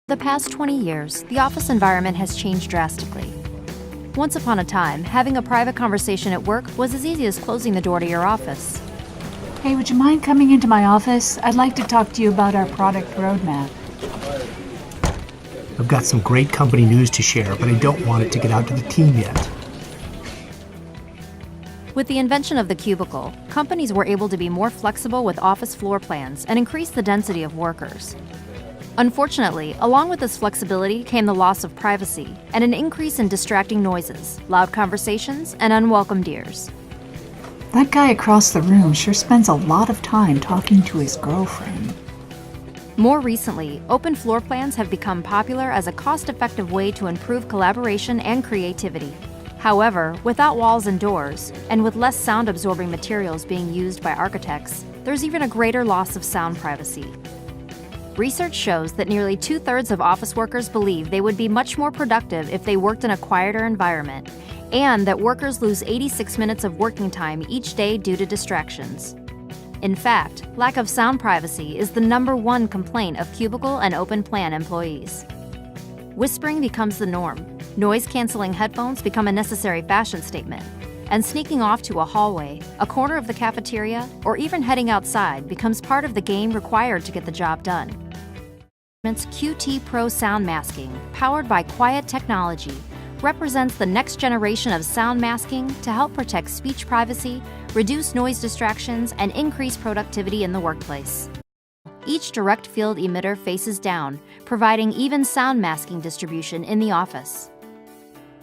The past 20 years, the office environment has changed drastically. Once upon a time, having a private conversation at work was as easy as closing the door to your office. Hey, would you mind coming into my office? I'd like to talk to you about our product roadmap. I've got some great company news to share, but I don't want it to get out to the team yet. With the invention of the cubicle, companies were able to be more flexible with office floor plans and increase the density of workers. Unfortunately, along with this flexibility came the loss of privacy and an increase in distracting noises, loud conversations, and unwelcomed ears. That guy across the room sure spends a lot of time talking to his girlfriend. More recently, open floor plans have become popular as a cost-effective way to improve collaboration and creativity. However, without walls and doors, and with less sound-absorbing materials being used by architects, there's even a greater loss of sound privacy. Research shows that nearly 2/3 of office workers believe they would be much more productive if they worked in a quieter environment, and that workers lose 86 minutes of working time each day due to distractions. In fact, lack of sound privacy is the #1 complaint of cubicle and open plan employees. Whispering becomes the norm, noise-canceling headphones become a necessary fashion statement, and sneaking off to a hallway, a corner of the cafeteria, or even heading outside becomes part of the game required to get the job done. QT Pro Sound Masking, powered by Quiet Technology, represents the next generation of sound masking to help protect speech privacy, reduce noise distractions, and increase productivity in the workplace. Each direct field emitter faces down, providing even sound masking distribution in the office.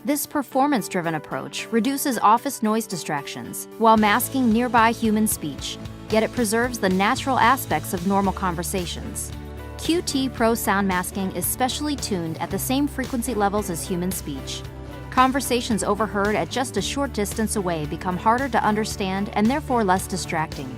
This performance-driven approach reduces office noise distractions while masking nearby human speech, yet it preserves the natural aspects of normal conversations. QT Pro Sound Masking is specially tuned at the same frequency levels as human speech. Conversations overheard at just a short distance away become harder to understand and therefore less distracting.